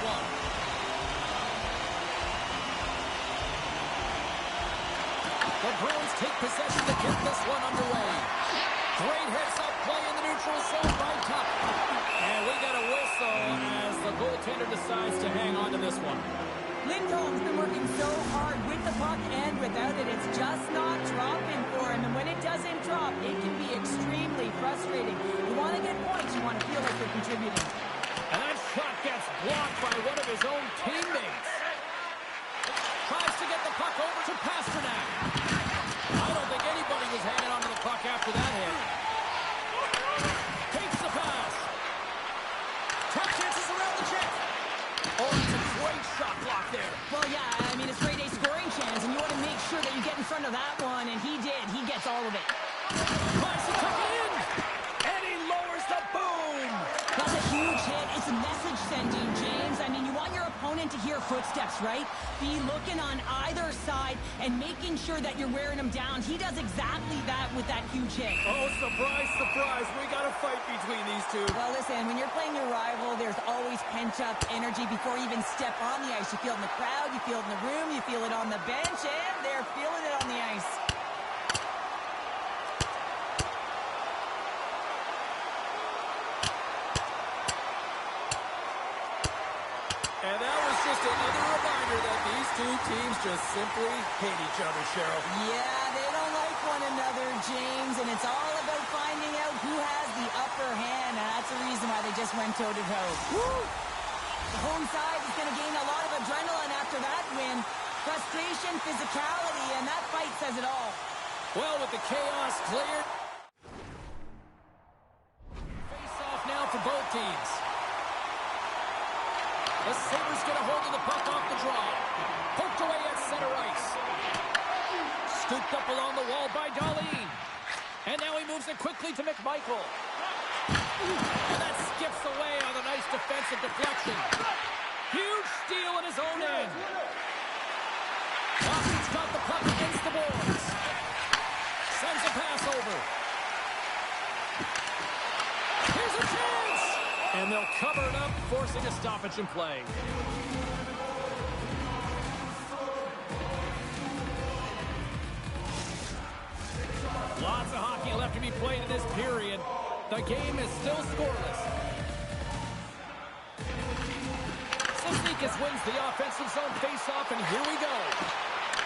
one. The Bruins take possession to get this one underway. Great heads-up play in the neutral zone by Tuck. And we got a whistle as the goaltender decides to hang on to this one. Lindholm's been working so hard with the puck and without it. It's just not dropping for him. And when it doesn't drop, it can be extremely frustrating. You want to get points. You want to feel like you're contributing. And that shot gets blocked by one of his own teammates. Tries to get the puck over to Pasternak. I don't think anybody was hanging on to the puck after that hit. Takes the pass. Tough chances around the check. Oh, it's a great shot block there. Well, yeah, I mean, it's grade A scoring chance, and you want to make sure that you get in front of that one, and he did. He gets all of it. Tries to tuck it in, and he lowers the boom. That's a huge hit. It's a message sending, James. I mean, you want your opponent to hear footsteps, right? Be looking on either side and making sure that you're wearing them down. He does exactly that with that huge hit. Oh, surprise, surprise. We got a fight between these two. Well, listen, when you're playing your rival, there's always pent-up energy before you even step on the ice. You feel it in the crowd, you feel it in the room, you feel it on the bench, and they're feeling it on the ice. And that was just another reminder that these two teams just simply hate each other, Cheryl. Yeah, they don't like one another, James, and it's all about finding out who has the upper hand, and that's the reason why they just went toe-to-toe. The home side is going to gain a lot of adrenaline after that win. Frustration, physicality, and that fight says it all. Well, with the chaos cleared. Face-off now for both teams. The Sabres get a hold of the puck off the draw. Poked away at center ice. Scooped up along the wall by Darlene. And now he moves it quickly to McMichael. And that skips away on a nice defensive deflection. Huge steal in his own end. Boston's got the puck against the boards. Sends a pass over. Here's a chance! And they'll cover it up, forcing a stoppage in play. Lots of hockey left to be played in this period. The game is still scoreless. Sosnikas wins the offensive zone face-off, and here we go.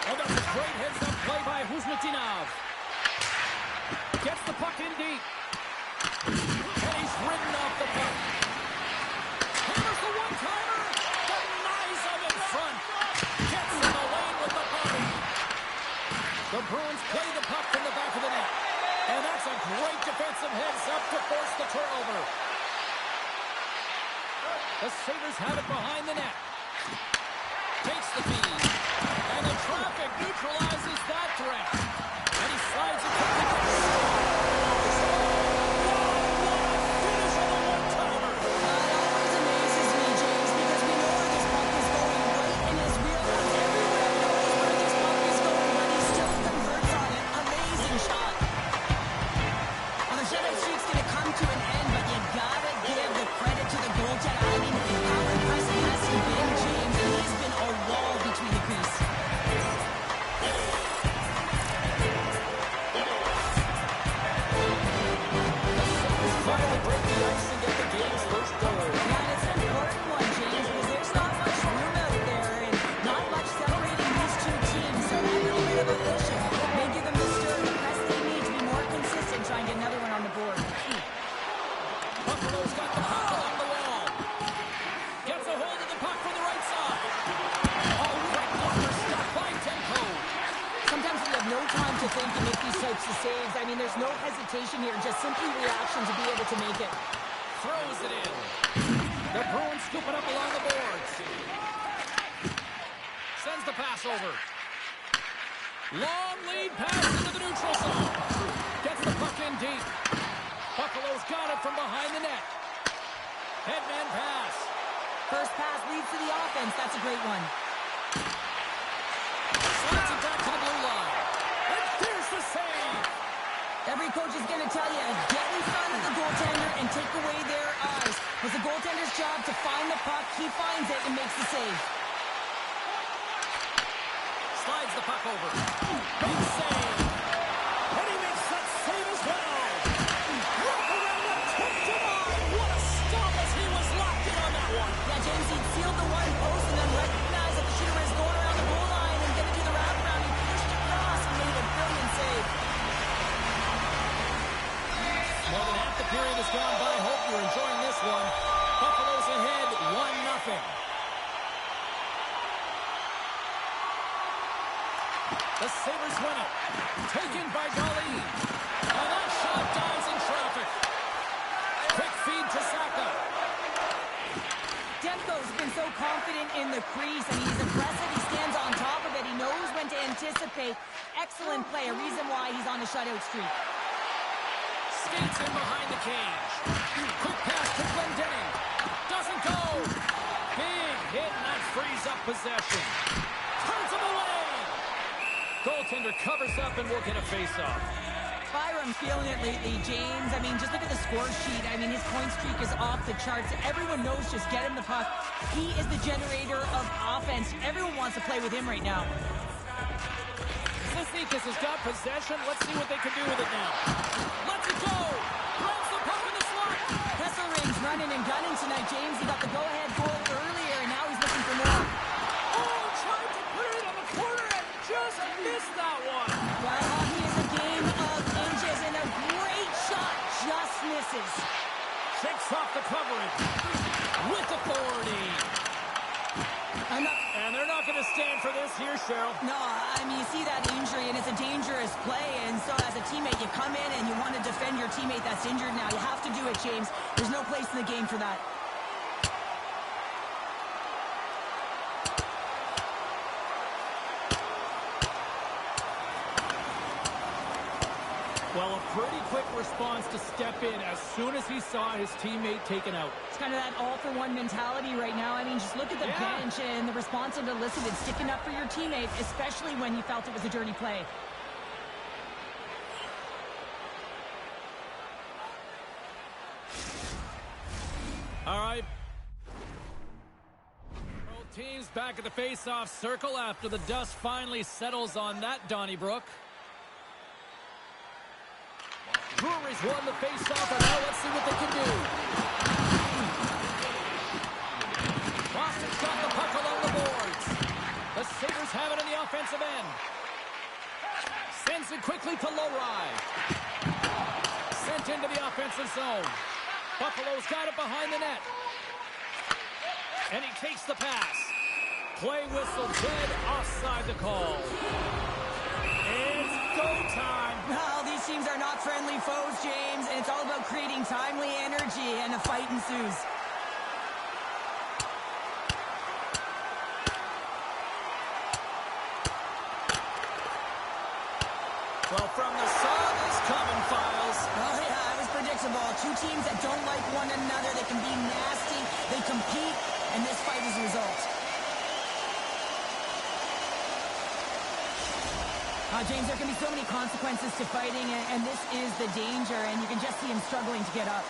Oh, that's a great heads-up play by Huzmatinov. Gets the puck in deep. And he's ridden off the puck. Hammers the one-timer. Denies him in front. Gets in the lane with the body. The Bruins play the puck from the back of the net. And that's a great defensive heads-up to force the turnover. The Sabres have it behind the net. Takes the feed. And the traffic neutralizes that threat. And he slides it quickly to the side. Here, just simply reaction to be able to make it. Throws it in. The Bruins scoop it up along the boards. Sends the pass over. Long lead pass into the neutral zone. Gets the puck in deep. Buffalo's got it from behind the net. Headman pass. First pass leads to the offense. That's a great one. Slides it back to the blue line. And there's the save. Every coach is going to tell you, get in front of the goaltender and take away their eyes. It's the goaltender's job to find on the puck. He finds it and makes the save. Slides the puck over. Big save. And he makes that save as well. Wrap around the tip to line. What a stop as he was locked in on that one. Yeah, James, he sealed the one post and then recognized that the shooter is going around the goal line and going to do the wraparound. He pushed across and made a brilliant save. More than half the period has gone by. Hope you're enjoying this one. Buffalo's ahead 1-0. The Sabres win it. Taken by Gully. And that shot dives in traffic. Quick feed to Saka. Demko's been so confident in the crease, and he's aggressive. He stands on top of it. He knows when to anticipate. Excellent play. A reason why he's on a shutout streak. Skates in behind the cage. Quick pass to Glendening. Doesn't go. Big hit, and that frees up possession. Turns him away. Goaltender covers up and will get a face-off. Byram's feeling it lately, James. I mean, just look at the score sheet. I mean, his point streak is off the charts. Everyone knows just get him the puck. He is the generator of offense. Everyone wants to play with him right now. Sisnikas has got possession. Let's see what they can do with it now. Let's it go. Runs the puck in the slot. Kesselring's running and gunning tonight, James. He got the go-ahead goal earlier, and now he's looking for more. Oh, tried to put it on the corner and just missed that one. Well, hockey is a game of inches, and a great shot just misses. Shakes off the covering with authority. And they're not going to stand for this here, Cheryl. No, I mean, you see that injury, and it's a dangerous play. And so as a teammate, you come in and you want to defend your teammate that's injured now. You have to do it, James. There's no place in the game for that. Well, a pretty quick response to step in as soon as he saw his teammate taken out. It's kind of that all-for-one mentality right now. I mean, just look at the bench and the response it elicited. Sticking up for your teammate, especially when you felt it was a dirty play. All right. Both teams back at the face-off circle after the dust finally settles on that Donnybrook. Brewery's won the face-off, and now let's see what they can do. Boston's got the puck along the boards. The Sabres have it in the offensive end. Sends it quickly to Lowry. Sent into the offensive zone. Buffalo's got it behind the net. And he takes the pass. Play whistle dead, offside the call. It's go time. Well, these teams are not friendly foes, James, and it's all about creating timely energy, and a fight ensues. Well, from the sun is coming, Files. Oh, yeah, it was predictable. Two teams that don't like one another. They can be nasty. They compete, and this fight is a result. James, there can be so many consequences to fighting, and this is the danger, and you can just see him struggling to get up.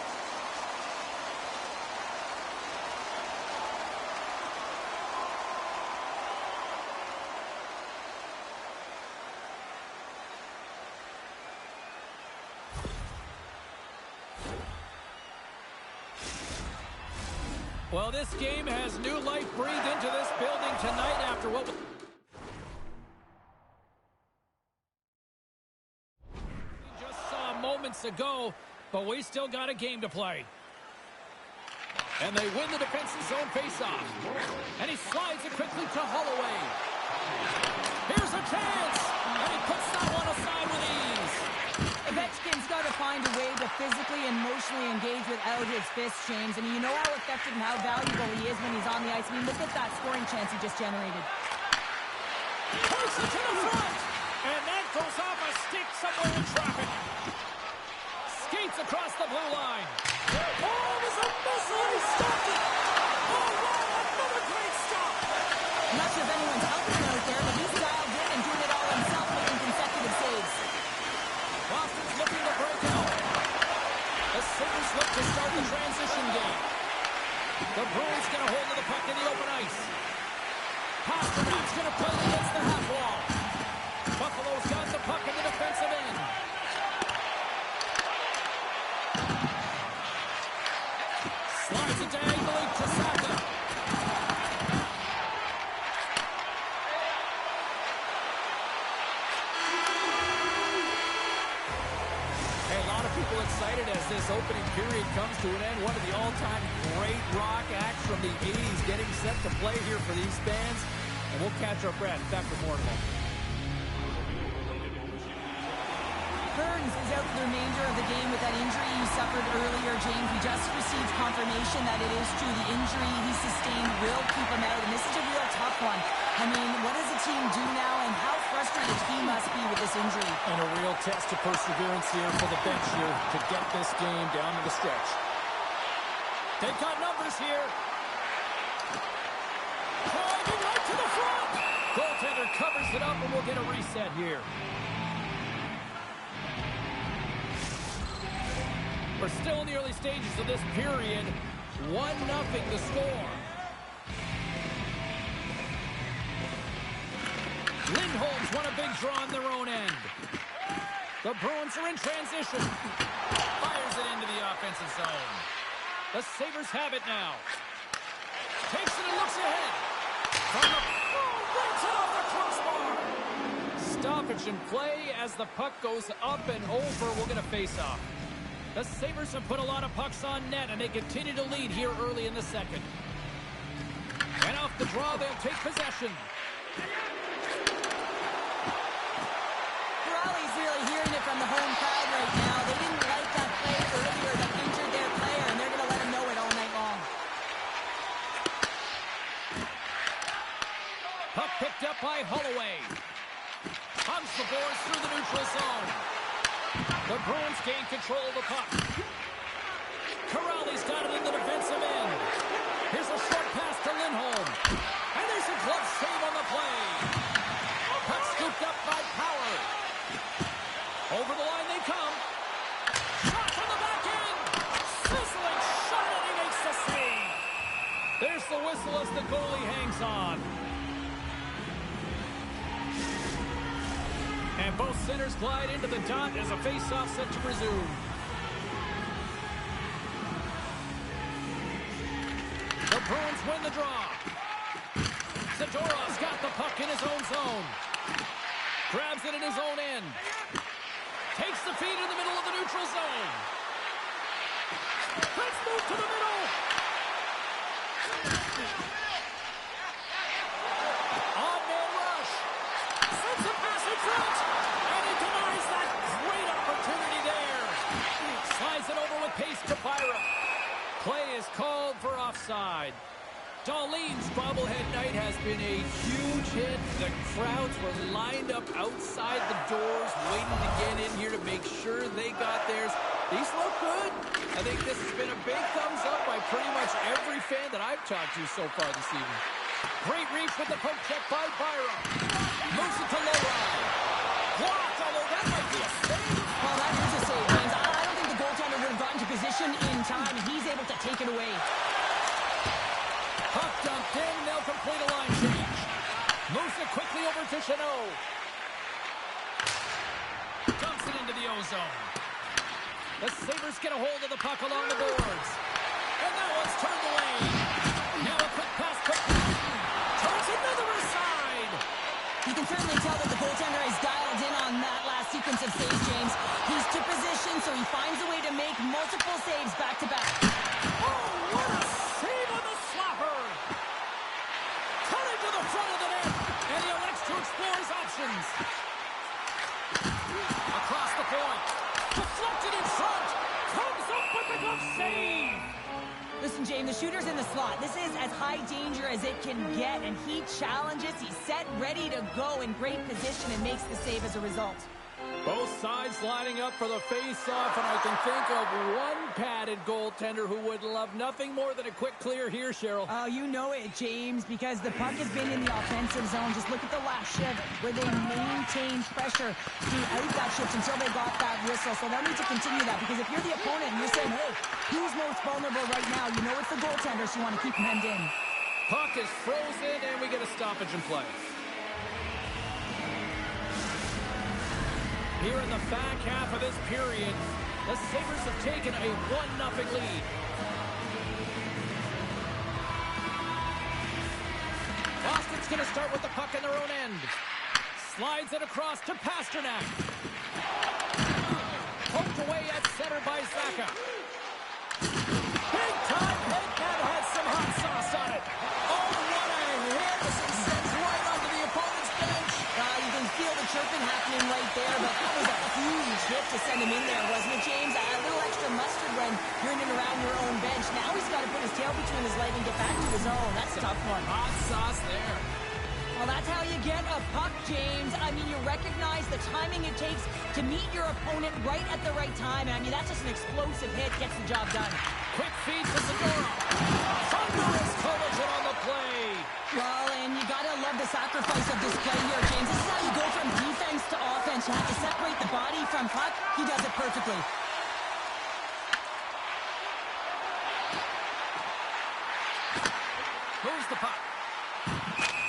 Well, this game has new life breathed into this building tonight after what... moments ago, but we still got a game to play. And they win the defensive zone faceoff. And he slides it quickly to Holloway. Here's a chance! And he puts that one aside with ease. Ovechkin's got to find a way to physically and emotionally engage without his fists, James. I mean, you know how effective and how valuable he is when he's on the ice. I mean, look at that scoring chance he just generated. Push it to the front! And that goes off a stick somewhere in traffic. Skates across the blue line. Oh, it was a missile. He stopped it. Oh, wow, another great stop. I'm not sure if anyone's helping him out there, but he's dialed in and doing it all himself, making consecutive saves. Boston's looking to break out. The Sabres look to start the transition game. The Bruins going to hold excited as this opening period comes to an end. One of the all-time great rock acts from the 80s getting set to play here for these fans. And we'll catch our breath after more in a moment. Burns is out for the remainder of the game with that injury he suffered earlier, James. We just received confirmation that it is true. The injury he sustained will keep him out, and this is a real tough one. I mean, what does the team do now, and how frustrated he must be with this injury? And a real test of perseverance here for the bench here to get this game down to the stretch. They've got numbers here. Driving right to the front. Goaltender covers it up, and we'll get a reset here. We're still in the early stages of this period. 1-0 the score. Lindholm's won a big draw on their own end. The Bruins are in transition. Fires it into the offensive zone. The Sabres have it now. Takes it and looks ahead. From the... breaks it off the crossbar. Stoppage in play as the puck goes up and over. We'll get a face-off. The Sabres have put a lot of pucks on net, and they continue to lead here early in the second. And off the draw, they'll take possession. Crowley's really hearing it from the home crowd right now. They didn't like that play earlier that injured their player, and they're going to let him know it all night long. Puck picked up by Holloway. Pumps the boards through the neutral zone. The Bruins gain control of the puck. Corrali's got it in the defensive end. Here's a short pass to Lindholm. And there's a glove save on the play. Puck scooped up by Power. Over the line they come. Shot from the back end. Sizzling shot, and he makes the save. There's the whistle as the goalie hangs on. And both centers glide into the dot as a face-off set to resume. The Bruins win the draw. Zadorov's got the puck in his own zone. Grabs it in his own end. Takes the feed in the middle of the neutral zone. Let's move to the middle. On-man rush. Sends a pass in front. And he denies that great opportunity there. Slides it over with pace to Byram. Play is called for offside. Darlene's bobblehead night has been a huge hit. The crowds were lined up outside the doors waiting to get in here to make sure they got theirs. These look good. I think this has been a big thumbs up by pretty much every fan that I've talked to so far this evening. Great reach with the poke check by Byram. Moves it to Lowry. Blocked, although that might be a save. Well, that is a save, James. I don't think the goaltender would have gotten to position in time. He's able to take it away. Puck dumped in, they'll complete a line change. Moves it quickly over to Chanot. Dumps it into the O-zone. The Sabres get a hold of the puck along the boards. And that one's turned away. Now a quick pass to turns another aside. You can certainly tell that the goaltender is dialed in on that last sequence of saves, James. He's to position, so he finds a way to make multiple saves back-to-back. Oh, what a save on the slapper! Cutting to the front of the net, and he elects to explore his options. Across the point, deflected in front, comes up with a good save! Listen, James, the shooter's in the slot. This is as high danger as it can get, and he challenges. He's set, ready to go in great position, and makes the save as a result. Both sides lining up for the face-off, and I can think of one padded goaltender who would love nothing more than a quick clear here, Cheryl. Oh, you know it, James, because the puck has been in the offensive zone. Just look at the last shift where they maintained pressure throughout that shift until they got that whistle. So they'll need to continue that, because if you're the opponent and you're saying, hey, who's most vulnerable right now? You know it's the goaltender, so you want to keep him hemmed in. Puck is frozen, and we get a stoppage in play. Here in the back half of this period, the Sabres have taken a 1-0 lead. Boston's going to start with the puck in their own end. Slides it across to Pasternak. Poked away at center. center by Zaka. Big time hit. That had some hot sauce on it. Oh, what a hit. This sends right onto the opponent's bench. You can feel the chirping happening right there, but that was a huge hit to send him in there, wasn't it, James? A little extra mustard when you're in and around your own bench. Now he's got to put his tail between his legs and get back to his own. That's a tough one. Hot sauce there. Well, that's how you get a puck, James. I mean, you recognize the timing it takes to meet your opponent right at the right time. And I mean, that's just an explosive hit. Gets the job done. Quick feed to Zadorov. Thunderous collision on the play. Well, and you got to love the sacrifice of this play here, James. This is how you go from defense to offense. You have to separate the body from puck. He does it perfectly. Moves the puck.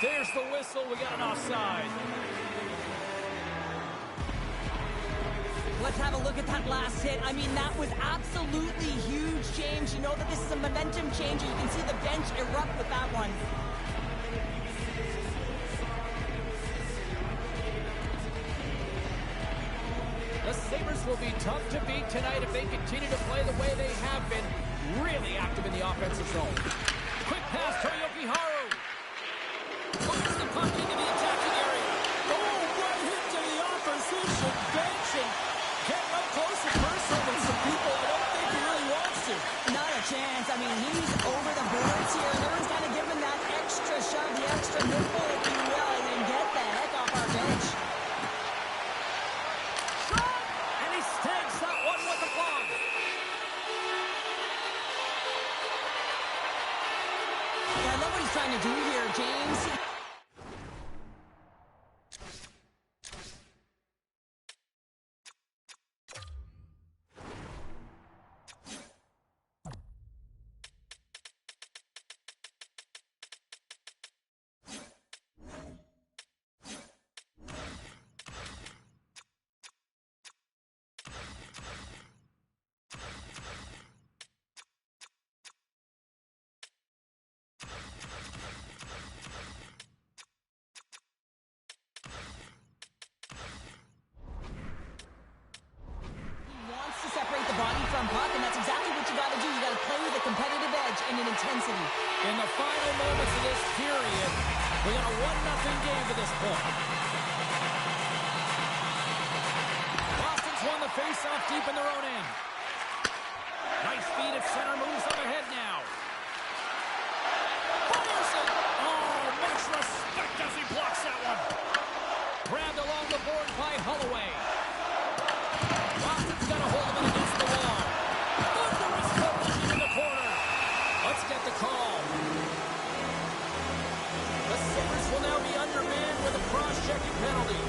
There's the whistle. We got an offside. Let's have a look at that last hit. I mean, that was absolutely huge, James. You know that this is a momentum changer. You can see the bench erupt with that one. The Sabres will be tough to beat tonight if they continue to play the way they have been. Really active in the offensive zone. Quick pass to Yoki-Haru. Moves the puck into the attacking area. Oh, what hit to the opposition bench, and getting up close and personal with some people I don't think he really wants to. Not a chance. I mean, he's over the boards here, and everyone's kind of giving that extra shove, the extra nipple, if you will, and then get the heck off our bench. Shot! And he snags that one with the glove. Yeah, I love what he's trying to do here, James. Puck, and that's exactly what you got to do. You got to play with a competitive edge and an intensity. In the final moments of this period, we got a 1-0 game to this point. Boston's won the face-off deep in their own end. Nice feed at center, moves up ahead now. Fires it! Oh, much respect as he blocks that one. Grabbed along the board by Holloway. Boston's got a hold of it against the wall. Thunderous collision in the corner. Let's get the call. The Sabres will now be undermanned with a cross-checking penalty.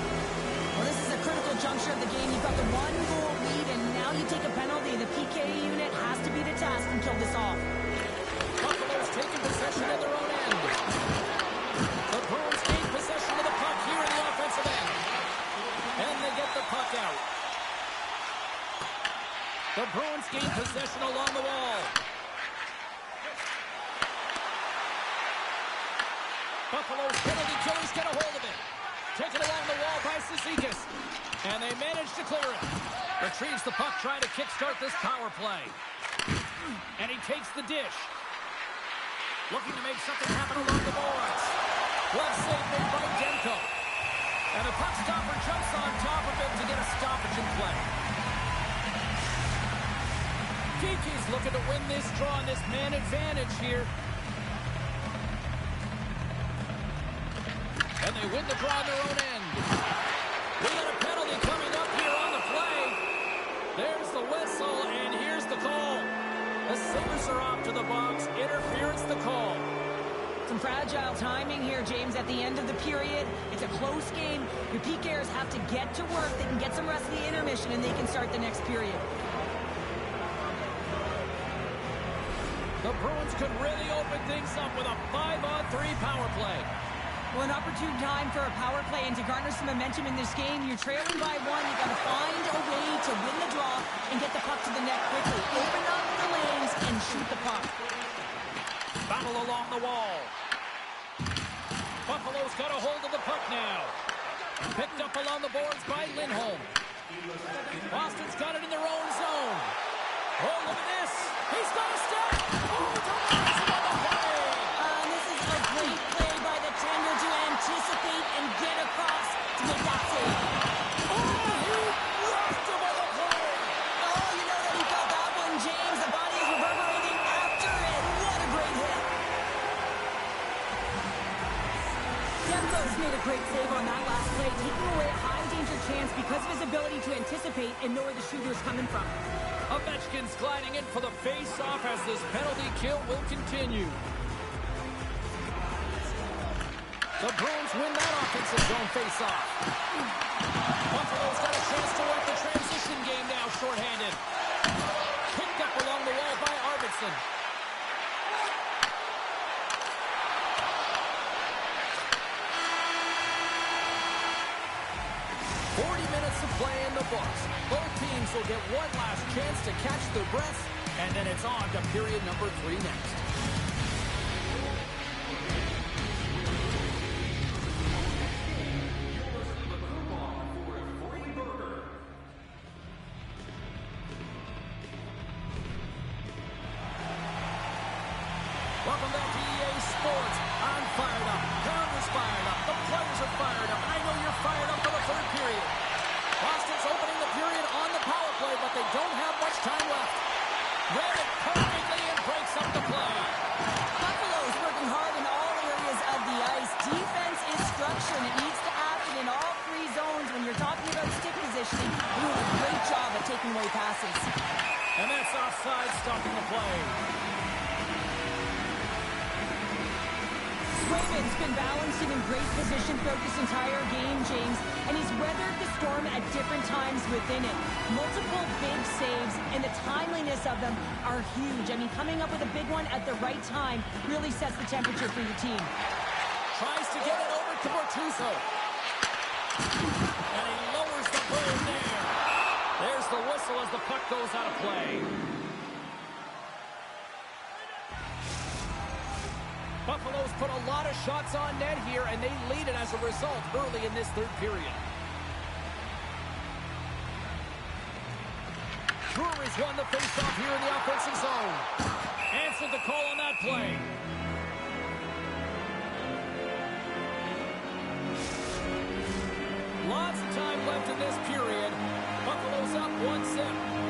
Well, this is a critical juncture of the game. You've got the 1-goal lead, and now you take a penalty. The PK unit has to be the task and kill this off. Buffalo's taking possession of their own end. The Bruins gain possession of the puck here in the offensive end. And they get the puck out. The Bruins gain possession along the wall. Buffalo's penalty killers get a hold of it. Taken along the wall by Cizikas. And they manage to clear it. Retrieves the puck, trying to kickstart this power play. And he takes the dish. Looking to make something happen along the boards. Glove save made by Demko. And the puck stopper jumps on top of it to get a stoppage in play. Kiki's looking to win this draw on this man advantage here. And they win the draw on their own end. We got a penalty coming up here on the play. There's the whistle, and here's the call. The Sabres are off to the box. Interference the call. Some fragile timing here, James, at the end of the period. It's a close game. Your PKers have to get to work. They can get some rest of the intermission, and they can start the next period. The Bruins could really open things up with a 5-on-3 power play. Well, an opportune time for a power play, and to garner some momentum in this game. You're trailing by one. You've got to find a way to win the draw and get the puck to the net quickly. Open up the lanes and shoot the puck. Battle along the wall. Buffalo's got a hold of the puck now. Picked up along the boards by Lindholm. Boston's got it in their own zone. Oh, look at this. He's got a step. Oh, denies him on the play. This is a great play by the tender to anticipate and get across to make that save. Oh, he rocked him on the play. Oh, you know that he felt that one, James. The body is reverberating after it. What a great hit. Demko's made a great save on that last play, taking away a high-danger chance because of his ability to anticipate and know where the shooter is coming from. Ovechkin's gliding in for the face-off as this penalty kill will continue. The Bruins win that offensive zone face-off. Buffalo's got a chance to work the transition game now, shorthanded. Picked up along the wall by Arvidsson. To play in the books. Both teams will get one last chance to catch their breaths, and then it's on to period number 3 next. Welcome back to EA Sports. I'm fired up. Connor's fired up. The players are fired up. I know you're fired up for the third period. Boston's opening the period on the power play, but they don't have much time left. Read it perfectly and breaks up the play. Buffalo's working hard in all areas of the ice. Defense is structure, and it needs to happen in all 3 zones. When you're talking about stick positioning, they're doing a great job at taking away passes. And that's offside, stopping the play. Swayman's been balanced and in great position throughout this entire game, James, and he's weathered the storm at different times within it. Multiple big saves, and the timeliness of them are huge. I mean, coming up with a big one at the right time really sets the temperature for your team. Tries to get it over to Bortuzzo. And he lowers the bird there. There's the whistle as the puck goes out of play. Buffalo's put a lot of shots on net here, and they lead it as a result early in this third period. Drury's won the faceoff here in the offensive zone. Answered the call on that play. Lots of time left in this period. Buffalo's up 1-0.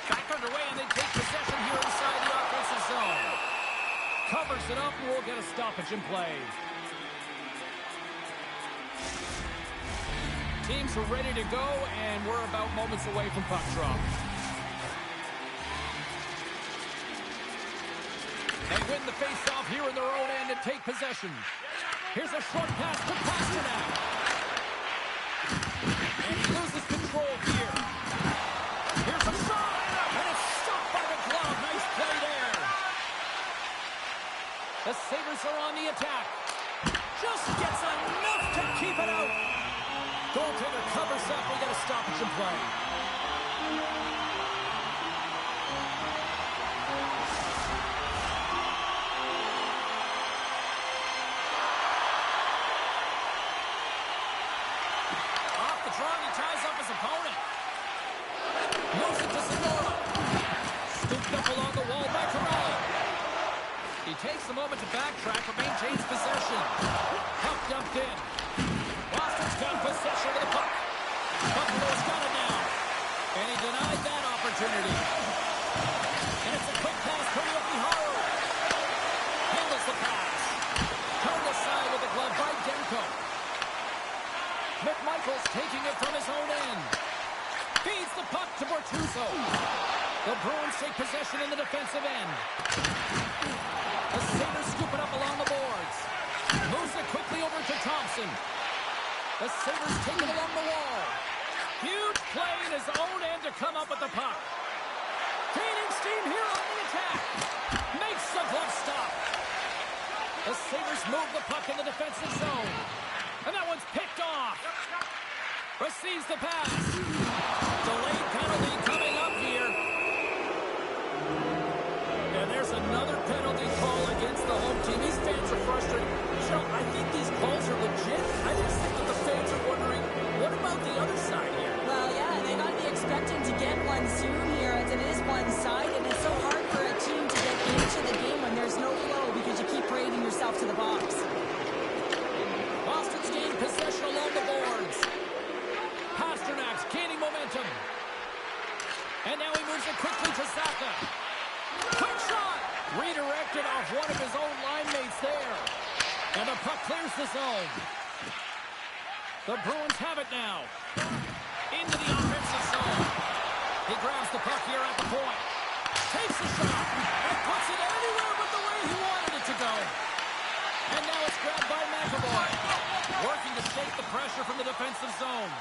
Back underway, and they take possession here inside the offensive zone. Covers it up, and we'll get a stoppage in play. Teams are ready to go, and we're about moments away from puck drop. They win the face-off here in their own end and take possession. Here's a short pass to Pasternak. And he loses control here. Here's a shot. The Sabres are on the attack. Just gets enough to keep it out. Goaltender covers up. We got a stoppage in play. Off the draw, he ties up his opponent. Moves it to Sonora. Scooped up along the wall by Corral. He takes a moment to backtrack but maintains possession. Puck dumped in. Boston's got possession of the puck. Buffalo's got it now. And he denied that opportunity. And it's a quick pass to Yokiharu. Handles the pass. Turned aside with the glove by Demko. McMichael's taking it from his own end. Feeds the puck to Bortuzzo. The Bruins take possession in the defensive end. The Sabres scoop it up along the boards. Moves it quickly over to Thompson. The Sabres take it along the wall. Huge play in his own end to come up with the puck. Gaining steam here on the attack. Makes the glove stop. The Sabres move the puck in the defensive zone. And that one's picked off. Receives the pass. Delayed penalty coming up here. And there's another penalty call against the home team. These fans are frustrated. Michelle, I think these calls are legit. I just think the The Bruins have it now. Into the offensive zone. He grabs the puck here at the point. Takes a shot and puts it anywhere but the way he wanted it to go. And now it's grabbed by McAvoy. Working to shake the pressure from the defensive zone.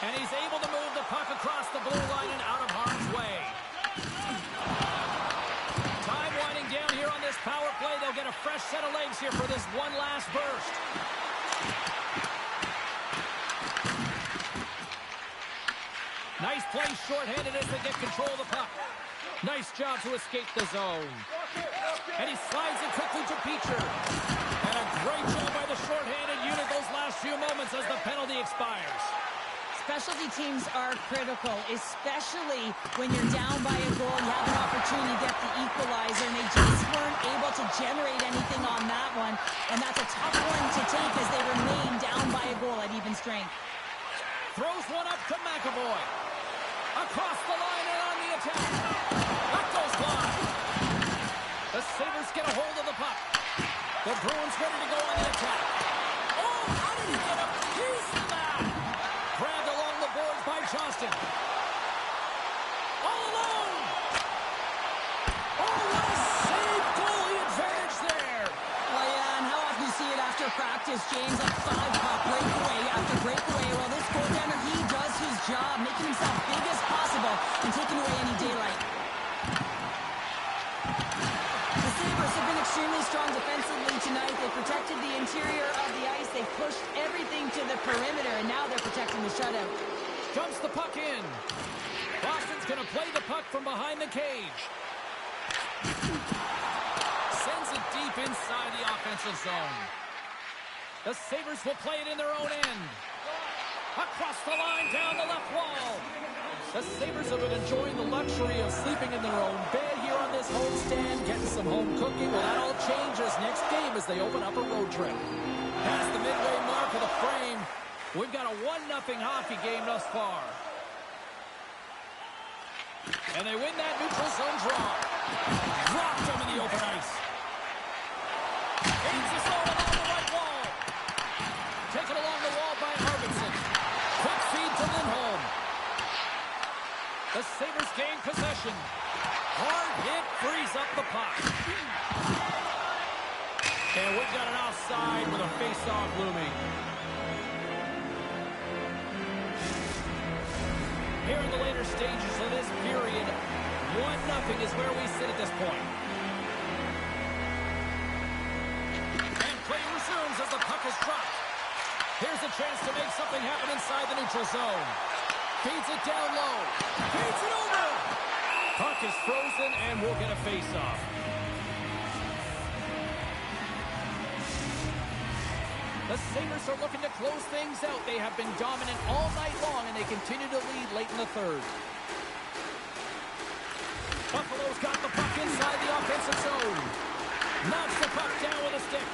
And he's able to move the puck across the blue line and out of harm's way. Time winding down here on this power play. They'll get a fresh set of legs here for this one last burst. Nice play shorthanded as they get control of the puck. Nice job to escape the zone. And he slides it quickly to Beecher. And a great job by the shorthanded unit those last few moments as the penalty expires. Specialty teams are critical, especially when you're down by a goal. You have an opportunity to get the equalizer, and they just weren't able to generate anything on that one. And that's a tough one to take as they remain down by a goal at even strength. Throws one up to McAvoy. Across the line and on the attack. That goes wide. The Sabres get a hold of the puck. The Bruins ready to go on the attack. Oh, how did he get a piece of that? Grabbed along the boards by Johnston. All alone. Oh, what a save goalie advantage there. Well, yeah, and how often you see it after practice, James, like 5-puck breakaway after breakaway. Well, this goaltender, he does his job, making himself big as possible and taking away any daylight. The Sabres have been extremely strong defensively tonight. They protected the interior of the ice. They pushed everything to the perimeter, and now they're protecting the shutout. Dumps the puck in. Boston's going to play the puck from behind the cage. Sends it deep inside the offensive zone. The Sabres will play it in their own end. Across the line, down the left wall. The Sabres have been enjoying the luxury of sleeping in their own bed here on this homestand, getting some home cooking. Well, that all changes next game as they open up a road trip. Past the midway mark of the frame, we've got a 1-0 hockey game thus far. And they win that neutral zone draw. Dropped them in the open ice. Aims this all along the right wall. Taken along the wall by Arvidsson. Quick feed to Lindholm. The Sabres gain possession. Hard hit frees up the puck. And we've got an offside with a face-off looming. Here in the later stages of this period, 1-0 is where we sit at this point. And play resumes as the puck is dropped. Here's a chance to make something happen inside the neutral zone. Feeds it down low. Feeds it over. Puck is frozen, and we'll get a face-off. The Sabres are looking to close things out. They have been dominant all night long, and they continue to lead late in the third. Buffalo's got the puck inside the offensive zone. Knocks the puck down with a stick.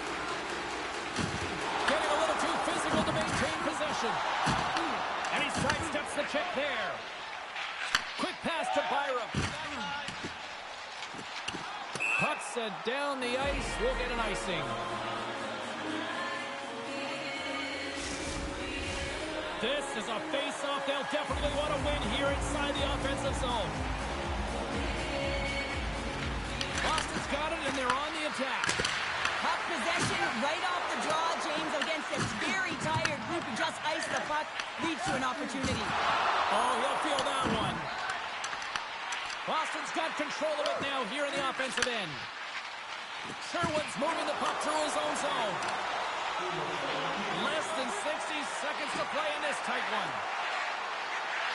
Getting a little too physical to maintain possession. And he sidesteps the check there. Quick pass to Byram. Puck set down the ice. We'll get an icing. This is a face-off they'll definitely want to win here inside the offensive zone. Boston's got it, and they're on the attack. Puck possession right off the draw, James, against this very tired group who just iced the puck, leads to an opportunity. Oh, he'll feel that one. Boston's got control of it now here in the offensive end. Sherwood's moving the puck through his own zone. Less than 60 seconds to play in this tight one.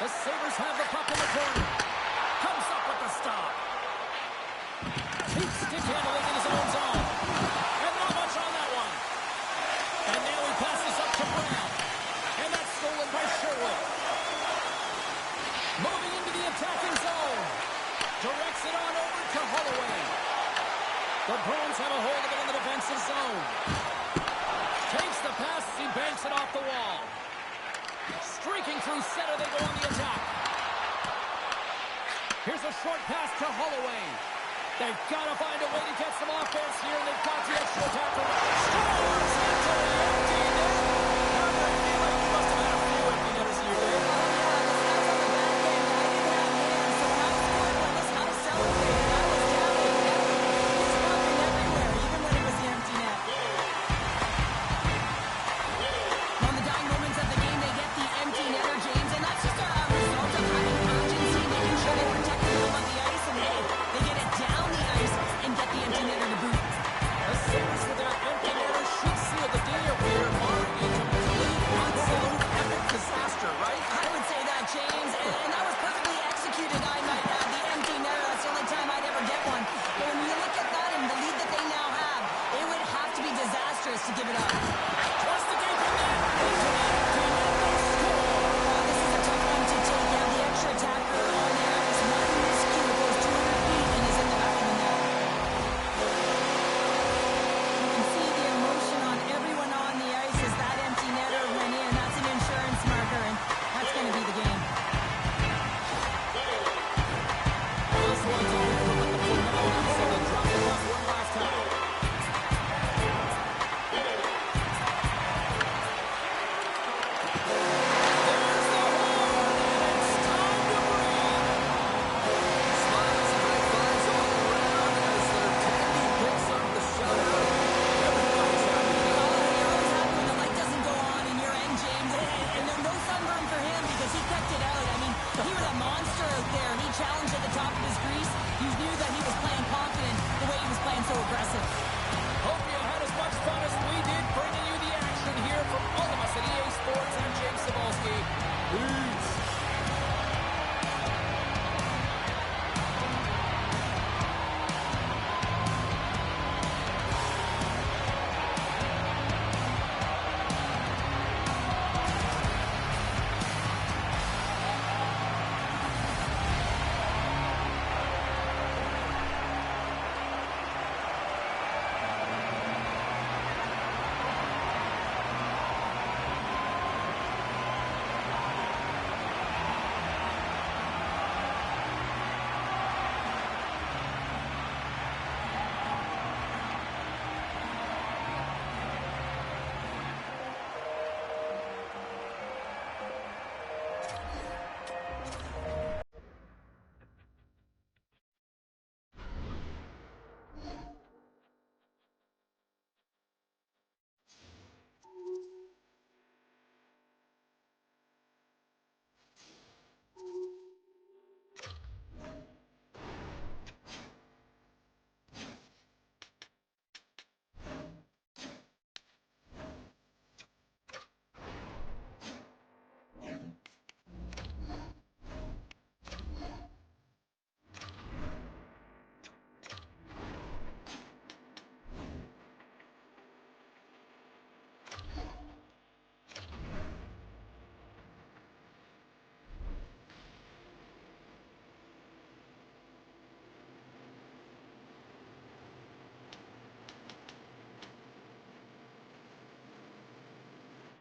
The Sabres have the puck in the corner. Comes up with the stop. Keeps stick handling in his own zone. And not much on that one. And now he passes up to Brown. And that's stolen by Sherwood. Moving into the attacking zone. Directs it on over to Holloway. The Bruins have a hold of it in the defensive zone. Takes the pass as he banks it off the wall. Streaking through center, they go on the attack. Here's a short pass to Holloway. They've got to find a way to get some offense here, and they've got the extra tackle. Scores into the empty net.